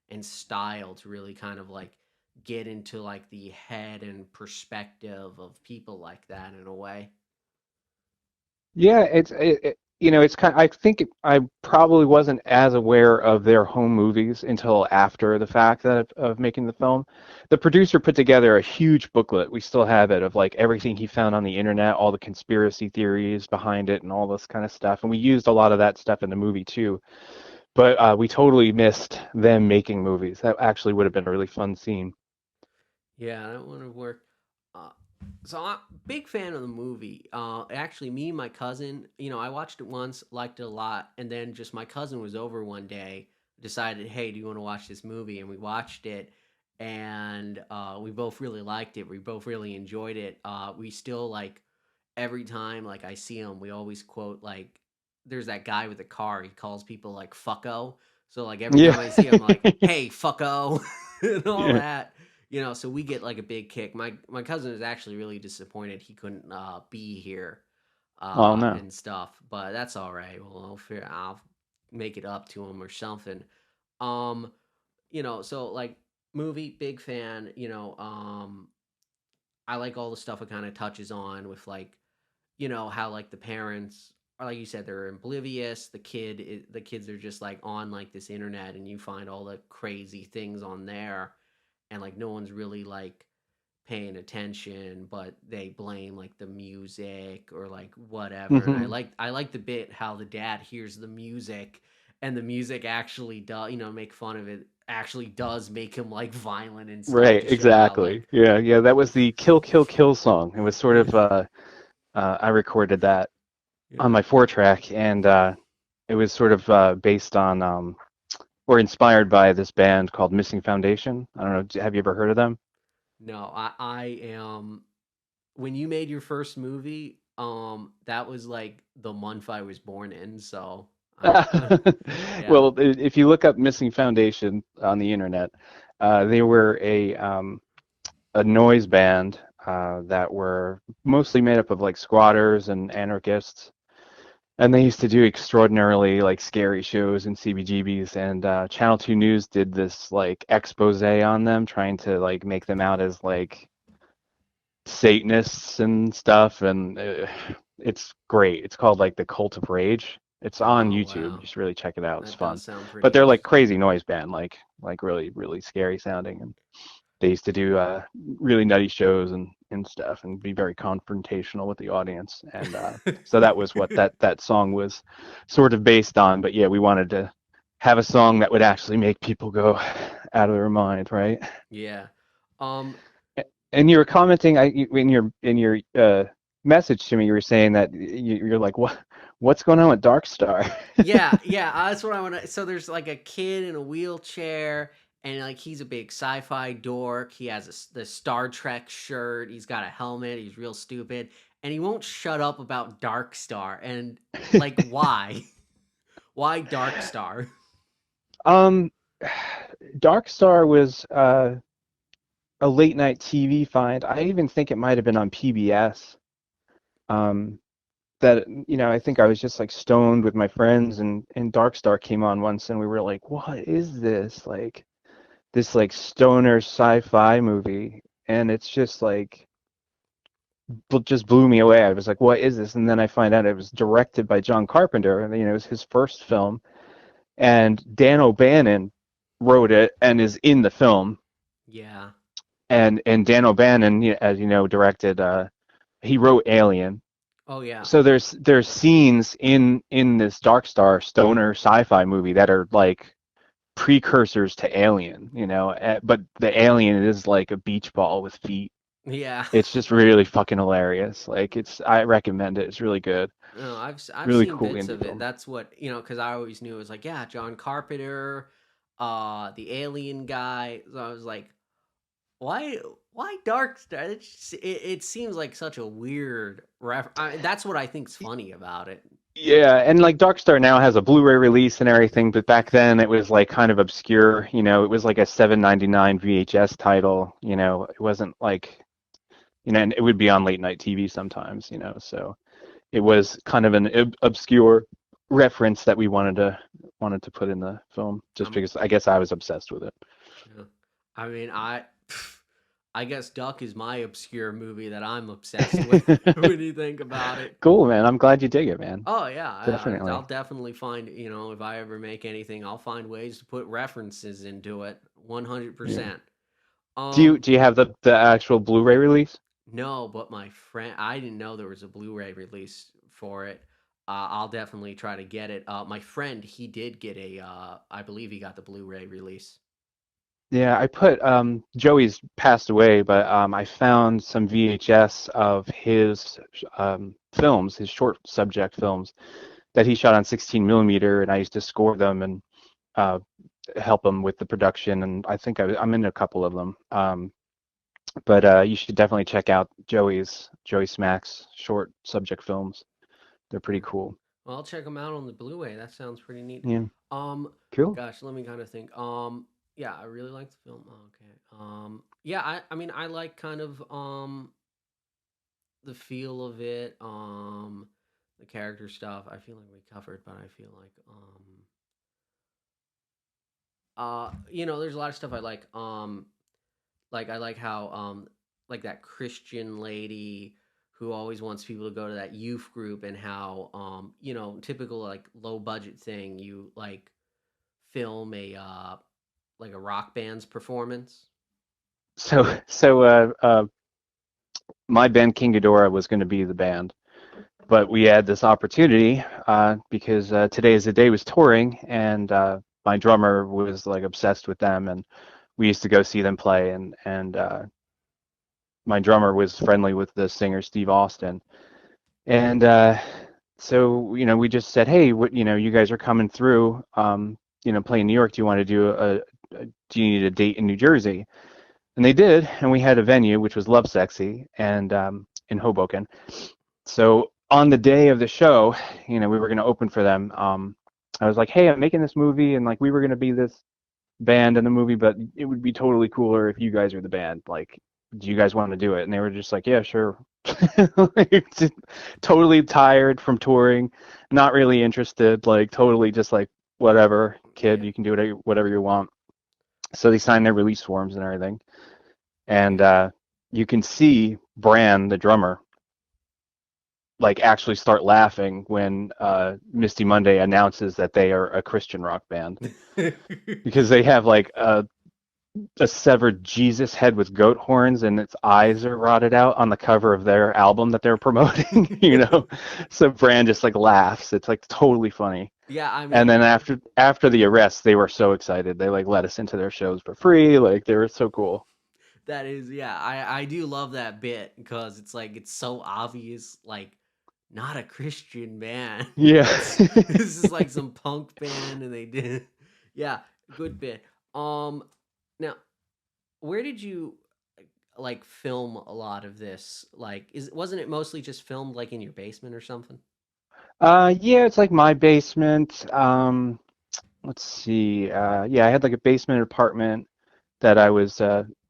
and style to really kind of like get into like the head and perspective of people like that in a way. Yeah, it's kind. I think I probably wasn't as aware of their home movies until after the fact of making the film. The producer put together a huge booklet. We still have it of like everything he found on the internet, all the conspiracy theories behind it, and all this kind of stuff. And we used a lot of that stuff in the movie too. But we totally missed them making movies. That actually would have been a really fun scene. Yeah, that would have worked. Uh, so I'm a big fan of the movie. Actually, me and my cousin, I watched it once, liked it a lot, and then just my cousin was over one day, decided, hey, do you want to watch this movie? And we watched it, and we both really liked it. We both really enjoyed it. We still like every time like I see him, we always quote like, there's that guy with the car. He calls people like fucko. So like every Yeah. time I see him, like, hey, fucko, and all Yeah. that. So we get like a big kick. My cousin is actually really disappointed he couldn't be here Oh no. and stuff, but that's all right. Well, I'll make it up to him or something. Um, so like movie, big fan. I like all the stuff it kind of touches on with like, how like the parents are like you said they're oblivious. The kids are just like on like this internet, and you find all the crazy things on there, and like no one's really like paying attention, but they blame like the music or like whatever. And I Hmm. like I like the bit how the dad hears the music, and the music actually does make fun of it. Actually, does make him like violent and stuff Right, to show how like exactly. Yeah, yeah, that was the Kill Kill Kill song. It was sort yeah of I recorded that on yeah my 4 track, and it was sort of based on or inspired by this band called Missing Foundation. I don't know, have you ever heard of them? no I am when you made your first movie, that was like the month I was born in, so yeah. Well, if you look up Missing Foundation on the internet, they were a noise band that were mostly made up of like squatters and anarchists. And they used to do extraordinarily like scary shows in CBGBs, and Channel 2 News did this like expose on them, trying to like make them out as like Satanists and stuff, and it's great. It's called like the Cult of Rage. It's on Oh YouTube. You wow, should really check it out. It's that does fun. sound But pretty they're like interesting. crazy noise band, like really really scary sounding, and they used to do really nutty shows and stuff, and be very confrontational with the audience. And so that was what that song was sort of based on. But yeah, we wanted to have a song that would actually make people go out of their mind, right? Yeah. Um, And you were commenting in your message to me, you were saying that you're like, what's going on with Dark Star? yeah, yeah, that's what I want to. So there's like a kid in a wheelchair, and like he's a big sci-fi dork. He has the Star Trek shirt. He's got a helmet. He's real stupid, and he won't shut up about Dark Star. And like, why? Why Dark Star? Um, Dark Star was a late night TV find. I even think it might have been on PBS. Um, that, I think I was just like stoned with my friends, and Dark Star came on once, and we were like, what is this? Like this like stoner sci-fi movie, and it's just like just blew me away. I was like, what is this? And then I find out it was directed by John Carpenter, and it was his first film, and Dan O'Bannon wrote it and is in the film. Yeah. And Dan O'Bannon, as you know, directed. He wrote Alien. Oh yeah. So there's scenes in this Dark Star stoner sci-fi movie that are like precursors to Alien, but the alien is like a beach ball with feet. Yeah. It's just really fucking hilarious. Like I recommend it. It's really good. No, I've Really seen cool bits indie of it. film. That's what, because I always knew it was like, yeah, John Carpenter, the Alien guy. So I was like, why Dark Star? It seems like such a weird that's what I think's funny about it. Yeah, and like Dark Star now has a Blu-ray release and everything, but back then it was like kind of obscure. It was like a $7.99 VHS title. It wasn't like, and it would be on late night TV sometimes. So it was kind of an obscure reference that we wanted to put in the film, just because I guess I was obsessed with it. Yeah. I mean, I guess Duck is my obscure movie that I'm obsessed with when you think about it. Cool, man. I'm glad you dig it, man. Oh yeah, Definitely. I'll definitely find, if I ever make anything, I'll find ways to put references into it. 100%. Do you have the actual Blu-ray release? No, but my friend, I didn't know there was a Blu-ray release for it. I'll definitely try to get it. My friend, he did get I believe he got the Blu-ray release. Yeah, I put Joey's passed away, but I found some VHS of his films, his short subject films that he shot on 16 millimeter, and I used to score them and help him with the production, and I think I'm in a couple of them. But you should definitely check out Joey Smack's short subject films. They're pretty cool. Well, I'll check them out on the Blu-ray. That sounds pretty neat. Yeah. Cool. Gosh, let me kind of think. Yeah, I really like the film. Oh, okay. Yeah, I mean, I like kind of the feel of it, the character stuff. I feel like we covered, but I feel like there's a lot of stuff I like. Like I like how like that Christian lady who always wants people to go to that youth group, and how typical like low budget thing, you like film a like a rock band's performance. So my band King Ghidorah was going to be the band, but we had this opportunity because Today Is the Day was touring, and my drummer was like obsessed with them, and we used to go see them play, and my drummer was friendly with the singer Steve Austin, and so we just said, hey, you guys are coming through, playing New York. Do you want to do do you need a date in New Jersey? And they did, and we had a venue which was Love Sexy, and in Hoboken. So on the day of the show, we were going to open for them. I was like, hey, I'm making this movie, and like we were going to be this band in the movie, but it would be totally cooler if you guys are the band. Like, do you guys want to do it? And they were just like, yeah, sure. Totally tired from touring, not really interested, like totally just like, whatever, kid, you can do whatever you want. So they signed their release forms and everything. And you can see Bran, the drummer, like actually start laughing when Misty Monday announces that they are a Christian rock band. Because they have like a severed Jesus head with goat horns, and its eyes are rotted out on the cover of their album that they're promoting, So Bran just like laughs. It's like totally funny. Yeah, I mean, and then after the arrest, they were so excited. They like let us into their shows for free. Like they were so cool. That is, yeah, I do love that bit because it's like it's so obvious, like not a Christian band. Yeah, this is like some punk band, and they did, yeah, good bit. Now, where did you like film a lot of this? Like, wasn't it mostly just filmed like in your basement or something? Yeah, it's like my basement. Let's see. Yeah, I had like a basement apartment that I was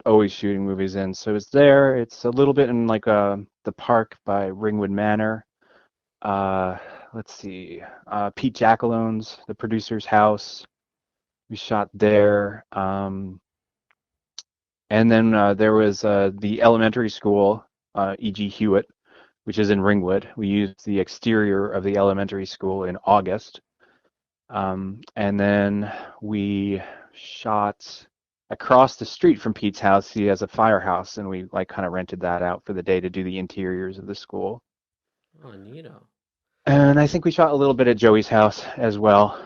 always shooting movies in. So it's there. It's a little bit in like the park by Ringwood Manor. Let's see, Pete Jackalone's, the producer's house. We shot there. And then there was the elementary school, E.G. Hewitt, which is in Ringwood. We used the exterior of the elementary school in August. And then we shot across the street from Pete's house. He has a firehouse, and we like kind of rented that out for the day to do the interiors of the school. Oh, neato. And I think we shot a little bit at Joey's house as well.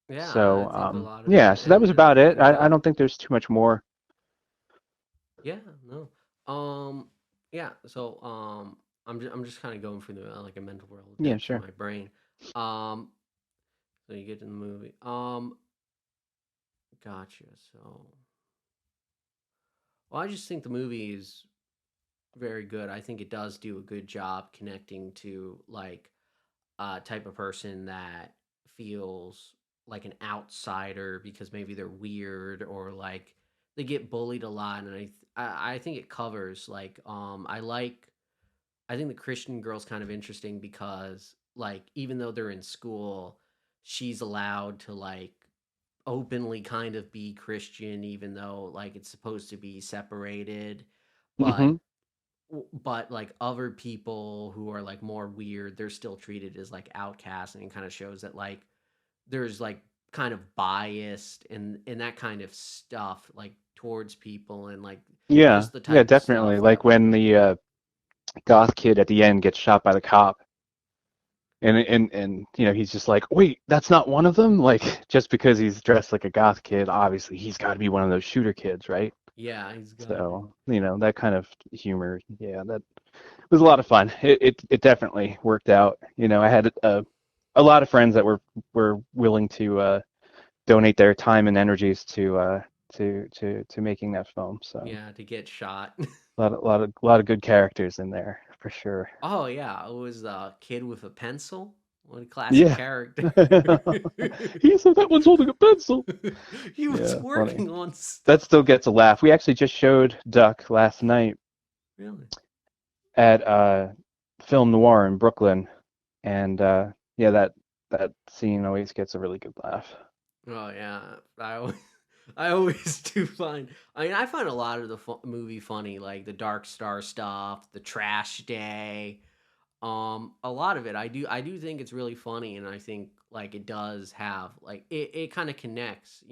Yeah, So I think a lot of yeah, it, so that was and about it. pretty I good. don't think there's too much more. Yeah, no. Yeah, so I'm just kind of going through the like a mental Yeah, Rolodex in sure. my brain. So you get to the movie. Gotcha. So, well, I just think the movie is very good. I think it does do a good job connecting to like a type of person that feels like an outsider because maybe they're weird or like they get bullied a lot, and I think it covers like I think the Christian girl's kind of interesting because like even though they're in school, she's allowed to like openly kind of be Christian even though like it's supposed to be separated. But Mm-hmm. like other people who are like more weird, they're still treated as like outcasts, and it kind of shows that like there's like kind of biased and that kind of stuff like towards people and like Yeah, just the yeah, type of definitely. stuff Like that when like the goth kid at the end gets shot by the cop, and he's just like, wait, that's not one of them. Like just because he's dressed like a goth kid, obviously he's got to be one of those shooter kids, right? yeah, he's gotta be. So that kind of humor, yeah, that was a lot of fun. It definitely worked out. I had a lot of friends that were willing to donate their time and energies to making that film. So Yeah, to get shot. a lot of good characters in there for sure. Oh yeah, it was the kid with a pencil. What a classic Yeah. character. He said that one's holding a pencil. He was Yeah, funny. working on That stuff. still gets a laugh. We actually just showed Duck last night Really? at Film Noir in Brooklyn, and yeah, that scene always gets a really good laugh. Oh yeah, I always do find. I mean, I find a lot of the movie funny, like the Dark Star stuff, the Trash Day. A lot of it, I do think it's really funny, and I think like it does have like it kind of connects,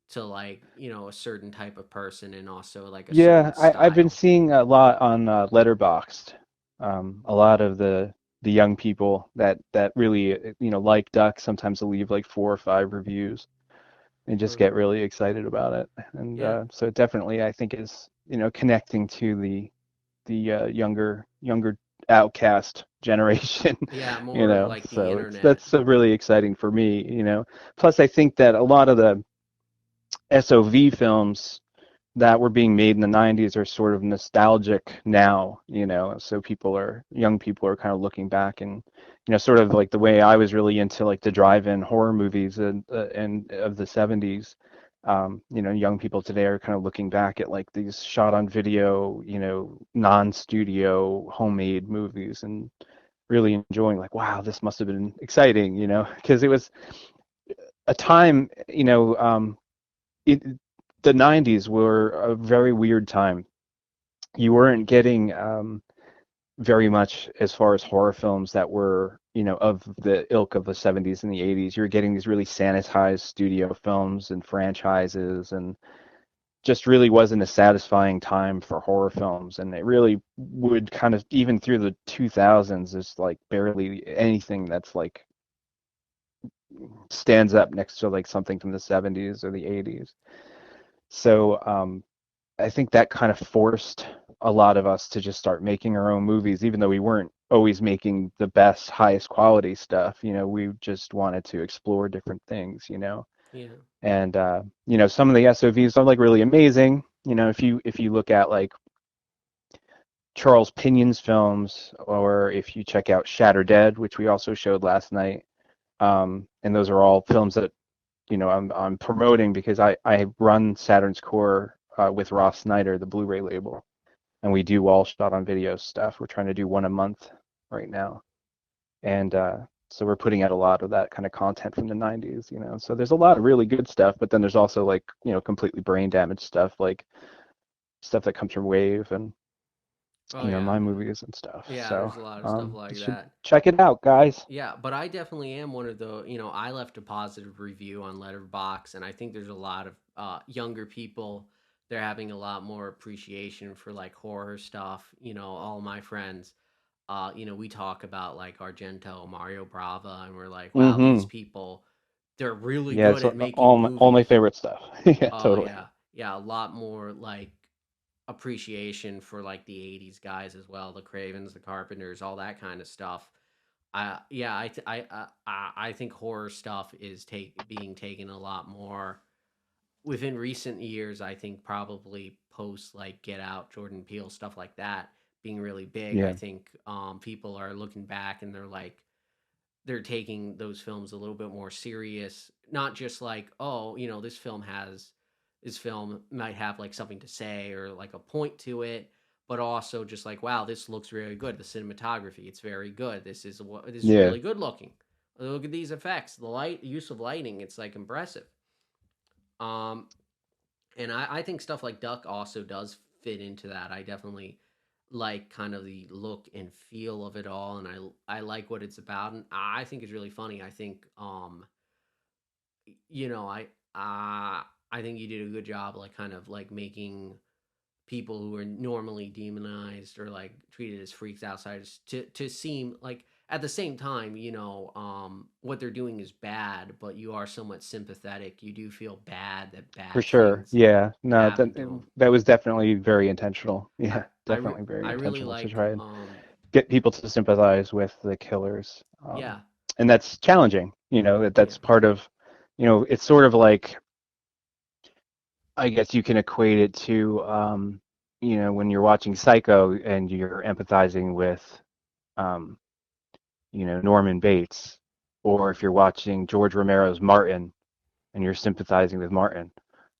to like a certain type of person and also like a Yeah, certain I've been style. seeing a lot on Letterboxd. A lot of the young people that really like Duck sometimes will leave like 4 or 5 reviews and just Uh, get really excited about it. And yeah, so it definitely I think is connecting to the younger outcast generation. yeah, more of like the So internet. that's really exciting for me. Plus I think that a lot of the SOV films that were being made in the 90s are sort of nostalgic now. So young people are kind of looking back and, sort of like the way I was really into like the drive-in horror movies and of the 70s. Young people today are kind of looking back at like these shot on video, non-studio homemade movies and really enjoying like, wow, this must have been exciting, because it was a time, it, the 90s were a very weird time. You weren't getting very much as far as horror films that were, of the ilk of the 70s and the 80s. You were getting these really sanitized studio films and franchises, and just really wasn't a satisfying time for horror films. And it really would kind of, even through the 2000s, there's like barely anything that's like stands up next to like something from the 70s or the 80s. So I think that kind of forced a lot of us to just start making our own movies, even though we weren't always making the best, highest quality stuff. We just wanted to explore different things. Yeah, And some of the SOVs are like really amazing. If you look at like Charles Pinion's films, or if you check out Shatter Dead, which we also showed last night, and those are all films that I'm promoting because I run Saturn's Core with Ross Snyder, the Blu-ray label, and we do all shot on video stuff. We're trying to do one a month right now. and so we're putting out a lot of that kind of content from the 90s, you know. So there's a lot of really good stuff, but then there's also like, you know, completely brain damaged stuff, like stuff that comes from Wave and, Oh you know, yeah, my movies and stuff. yeah. So There's a lot of stuff you like should that. check it out, guys. Yeah, but I definitely am one of the, I left a positive review on Letterboxd, and I think there's a lot of younger people. They're having a lot more appreciation for like horror stuff. All my friends, we talk about like Argento, Mario Brava, and we're like, wow, these Mm-hmm. people, they're really Yeah, good it's at making all my movies. favorite stuff. Yeah, Oh totally. yeah, yeah, a lot more like appreciation for like the '80s guys as well, the Cravens, the Carpenters, all that kind of stuff. Yeah, I think horror stuff is being taken a lot more within recent years. I think probably post like Get Out, Jordan Peele, stuff like that being really big. I Yeah, think people are looking back and they're like they're taking those films a little bit more serious, not just like, oh, this film might have like something to say or like a point to it, but also just like, wow, this looks really good. The cinematography, it's very good. This is yeah, really good looking. Look at these effects, the use of lighting, it's like impressive. Um, and I think stuff like Duck also does fit into that. I definitely like kind of the look and feel of it all, and I like what it's about, and I think it's really funny. I think you know I think you did a good job, like kind of like making people who are normally demonized or like treated as freaks, outsiders, to seem like at the same time, what they're doing is bad, but you are somewhat sympathetic. You do feel bad that for bad sure. things Yeah, no, happen to them. that was definitely very intentional. I Yeah, I re- definitely very I really intentional to like try and get people to sympathize with the killers. yeah, And that's challenging, you know, yeah, that's part of, you know, it's sort of like, I guess you can equate it to, you know, when you're watching Psycho and you're empathizing with, um, you know, Norman Bates, or if you're watching George Romero's Martin and you're sympathizing with Martin,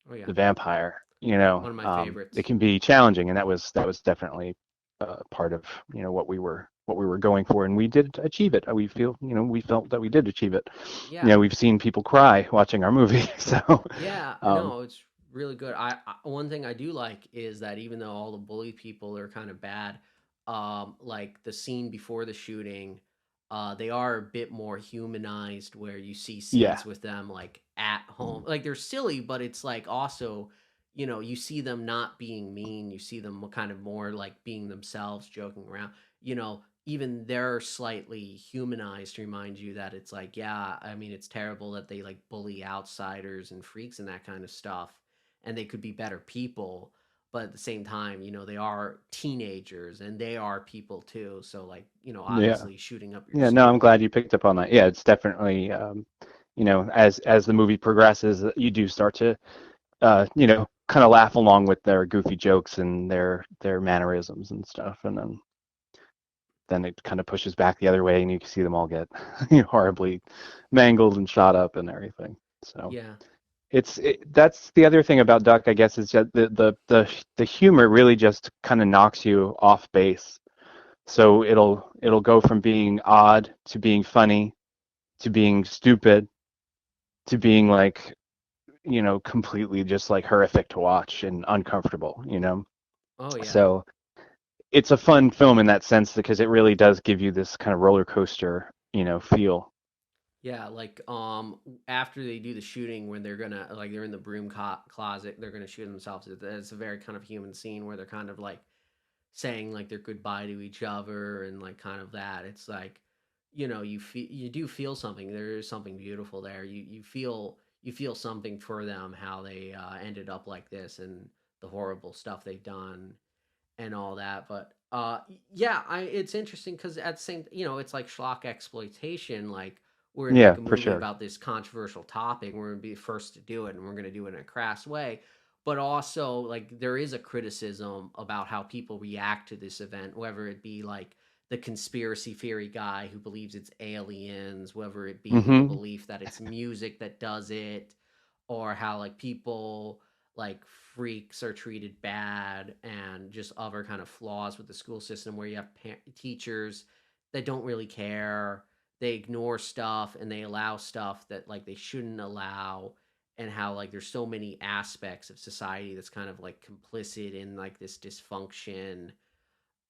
oh yeah, the vampire, you know, one of my it favorites. can be challenging, and that was definitely part of, you know, what we were going for, and we did achieve it. We feel, you know, we felt that we did achieve it. You Yeah, know, we've seen people cry watching our movie, so yeah, um, no, it's really good. One thing I do like is that even though all the bully people are kind of bad, like the scene before the shooting, they are a bit more humanized where you see yeah, scenes with them like at home. Like they're silly, but it's like also, you see them not being mean. You see them kind of more like being themselves, joking around. Even they're slightly humanized to remind you that it's like, yeah, I mean, it's terrible that they like bully outsiders and freaks and that kind of stuff, and they could be better people, but at the same time, they are teenagers and they are people too. So like, yeah, obviously shooting up your yeah. No, I'm school. glad you picked up on that. Yeah, it's definitely, you know, as the movie progresses, you do start to, you know, kind of laugh along with their goofy jokes and their mannerisms and stuff, and then it kind of pushes back the other way, and you can see them all get horribly mangled and shot up and everything. So Yeah. that's the other thing about Duck, I guess, is that the humor really just kind of knocks you off base. So it'll go from being odd to being funny to being stupid to being like, you know, completely just like horrific to watch and uncomfortable, you know. Oh yeah. So it's a fun film in that sense because it really does give you this kind of roller coaster, you know, feel. Yeah, like after they do the shooting when they're gonna like they're in the closet, they're gonna shoot themselves. It's a very kind of human scene where they're kind of like saying like their goodbye to each other and like kind of that. It's like, you do feel something. There is something beautiful there. You feel something for them how they ended up like this and the horrible stuff they've done and all that. But yeah, it's interesting because at the same, it's like schlock exploitation. Like we're gonna make Yeah, a for movie sure. about this controversial topic. We're gonna be the first to do it, and we're gonna do it in a crass way. But also, like there is a criticism about how people react to this event, whether it be like the conspiracy theory guy who believes it's aliens, whether it be the Hmm. belief that it's music that does it, or how like people like freaks are treated bad and just other kind of flaws with the school system where you have teachers that don't really care. they ignore stuff and they allow stuff that like they shouldn't allow, and how like there's so many aspects of society that's kind of like complicit in like this dysfunction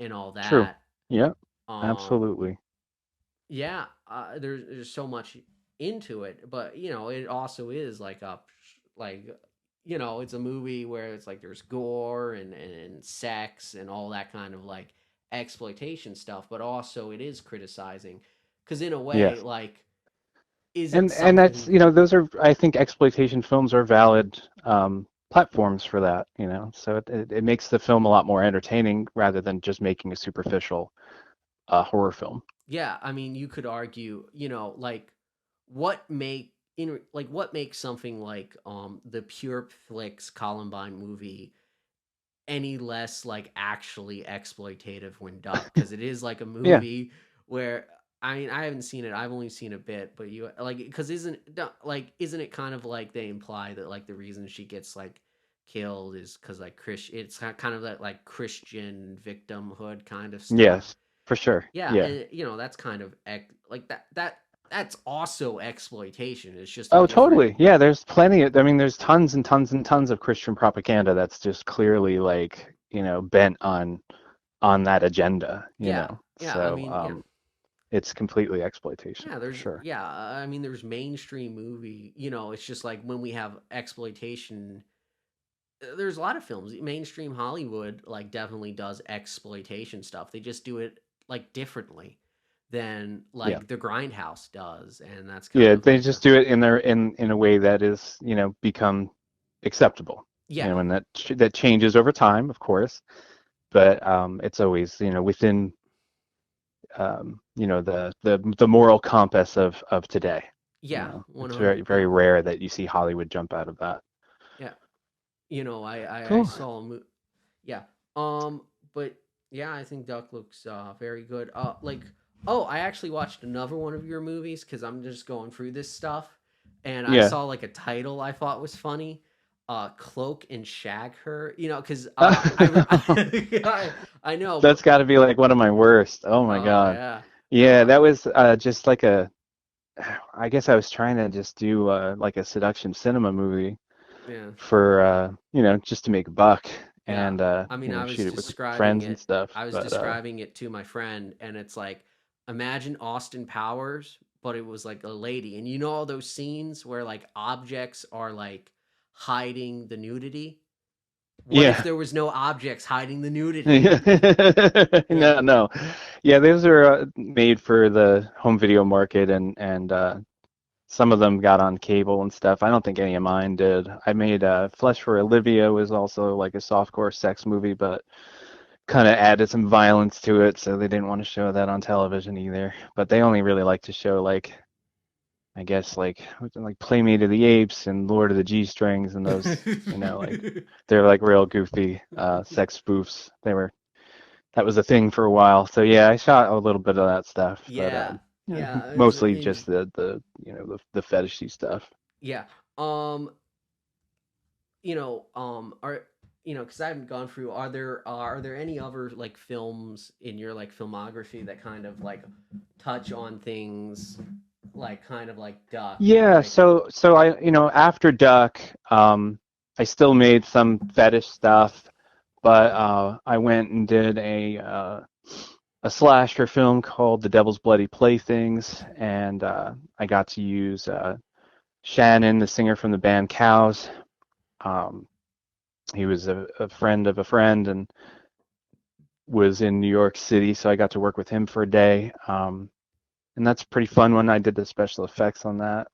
and all True. that. Yeah, Um, absolutely. yeah, there's so much into it, but it also is like like it's a movie where it's like there's gore and sex and all that kind of like exploitation stuff, but also it is criticizing, because in a way, Yes. like, is it And that's, something? those are, I think exploitation films are valid platforms for that, so it makes the film a lot more entertaining rather than just making a superficial horror film. Yeah, I mean, you could argue, like, what makes something like the Pure Flix Columbine movie any less like actually exploitative when dubbed, because it is like a Yeah. movie where, I mean, I haven't seen it, I've only seen a bit, but you like, because isn't it kind of like they imply that like the reason she gets like killed is because like it's kind of that like Christian victimhood kind of stuff. Yes, for sure. Yeah, Yeah. and that's kind of like that's also exploitation. It's just a Oh, different. totally. Yeah, there's plenty of, I mean, there's tons and tons and tons of Christian propaganda that's just clearly like, bent on that agenda, Yeah, yeah. I So mean, yeah, it's completely exploitation yeah. for sure. I mean, there's mainstream movie. It's just like when we have exploitation. There's a lot of films. Mainstream Hollywood like definitely does exploitation stuff. They just do it like differently than Yeah. like the Grindhouse does, and that's kind Yeah, of they like just do it in a way that is, become acceptable. yeah, And that changes over time, of course, but it's always, within the moral compass of today. yeah, It's 100. very very rare that you see Hollywood jump out of that. Yeah. I Cool. saw a yeah. But yeah, I think Duck looks very good. I actually watched another one of your movies because I'm just going through this stuff, and I Yeah. saw like a title I thought was funny. Cloak and Shag Her. Because I know, but That's got to be like one of my worst. Oh my oh God. yeah, Yeah, that was just like I guess I was trying to just do like a seduction cinema movie yeah, for just to make a buck yeah. and I mean, I was shoot it with describing friends and it. stuff. I was But describing it to my friend, and it's like, imagine Austin Powers, but it was like a lady. And you know all those scenes where like objects are like hiding the nudity? What if yeah. there was no objects hiding the nudity? Yeah. No, no. Yeah, those are made for the home video market and some of them got on cable and stuff. I don't think any of mine did. I made Flesh for Olivia was also like a softcore sex movie, but kind of added some violence to it, so they didn't want to show that on television either. But they only really like to show like I guess like Playmate of the Apes and Lord of the G-Strings and those, like they're like real goofy sex spoofs. That was a thing for a while. So yeah, I shot a little bit of that stuff, but Yeah. Yeah. mostly just the fetishy stuff. Yeah. Are because I haven't gone through. Are there any other like films in your like filmography that kind of like touch on things like kind of like Duck? Yeah, Like, so I, after Duck, I still made some fetish stuff, but I went and did a slasher film called The Devil's Bloody Playthings, and I got to use Shannon, the singer from the band Cows. He was a friend of a friend and was in New York City, so I got to work with him for a day. And that's a pretty fun one. I did the special effects on that,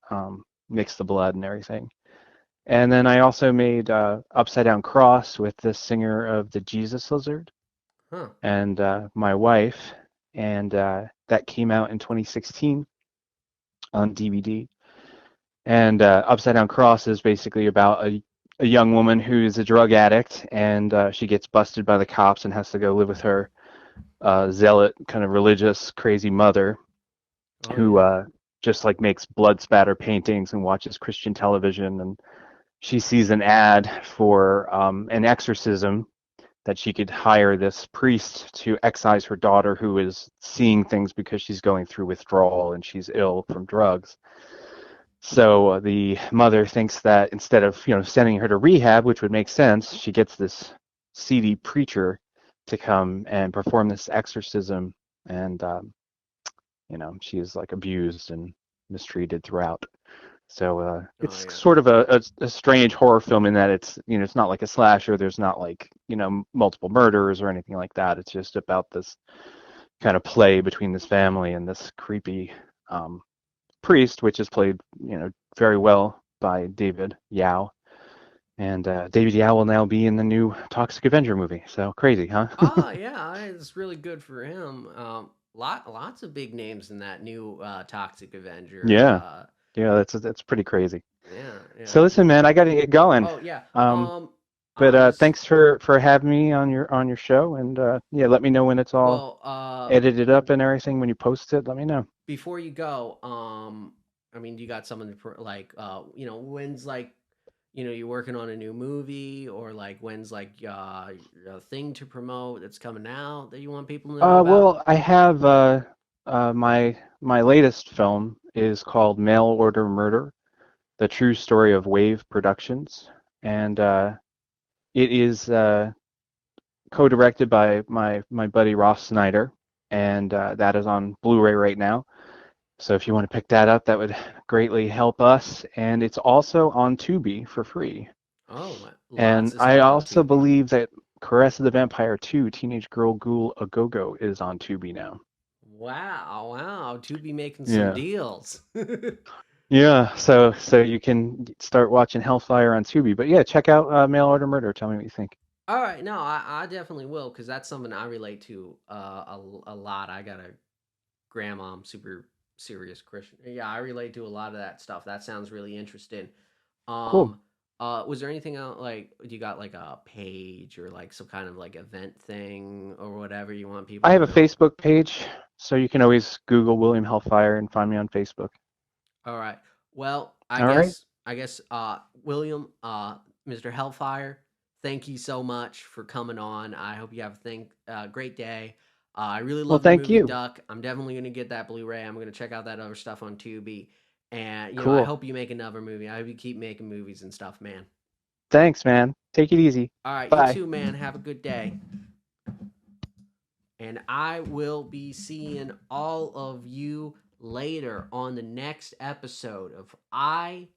mixed the blood and everything. And then I also made Upside Down Cross with the singer of the Jesus Lizard huh. and my wife, and that came out in 2016 on DVD. And Upside Down Cross is basically about a young woman who's a drug addict, and she gets busted by the cops and has to go live with her zealot, kind of religious, crazy mother, who just like makes blood spatter paintings and watches Christian television. And she sees an ad for an exorcism that she could hire this priest to excise her daughter who is seeing things because she's going through withdrawal and she's ill from drugs. So the mother thinks that instead of, sending her to rehab, which would make sense, she gets this seedy preacher to come and perform this exorcism, and she is like abused and mistreated throughout. So it's sort of a strange horror film in that it's it's not like a slasher. There's not like multiple murders or anything like that. It's just about this kind of play between this family and this creepy priest, which is played very well by David Yao. And David Yao will now be in the new Toxic Avenger movie. So crazy, huh? Oh yeah, it's really good for him. Lots of big names in that new Toxic Avenger. Yeah, that's pretty crazy. Yeah. So listen, man, I got to get going. Oh yeah. But thanks for having me on your show, and let me know when it's all edited up and everything. When you post it, let me know. Before you go, I mean, you got something like when's like you're working on a new movie, or like when's like a thing to promote that's coming out that you want people to know about? Well, I have my latest film is called Mail Order Murder: The True Story of Wave Productions, and it is co-directed by my buddy Ross Snyder, and that is on Blu-ray right now. So if you want to pick that up, that would greatly help us. And it's also on Tubi for free. Oh, and I also believe that Caress of the Vampire 2, Teenage Girl Ghoul A Go-Go is on Tubi now. Wow. Tubi making some deals. Yeah, so you can start watching Hellfire on Tubi. But yeah, check out Mail Order Murder. Tell me what you think. All right, no, I definitely will, because that's something I relate to a lot. I got a grandma, I'm super serious Christian. Yeah, I relate to a lot of that stuff. That sounds really interesting. Cool. Was there anything else, like, you got like a page or like some kind of like event thing or whatever you want people I have to a Facebook page, so you can always Google William Hellfire and find me on Facebook. All right. Well, I guess William, Mr. Hellfire, thank you so much for coming on. I hope you have a great day. I really love the movie Duck. I'm definitely going to get that Blu-ray. I'm going to check out that other stuff on Tubi. And, I hope you make another movie. I hope you keep making movies and stuff, man. Thanks, man. Take it easy. All right. Bye. You too, man. Have a good day. And I will be seeing all of you later on the next episode of I.D.K.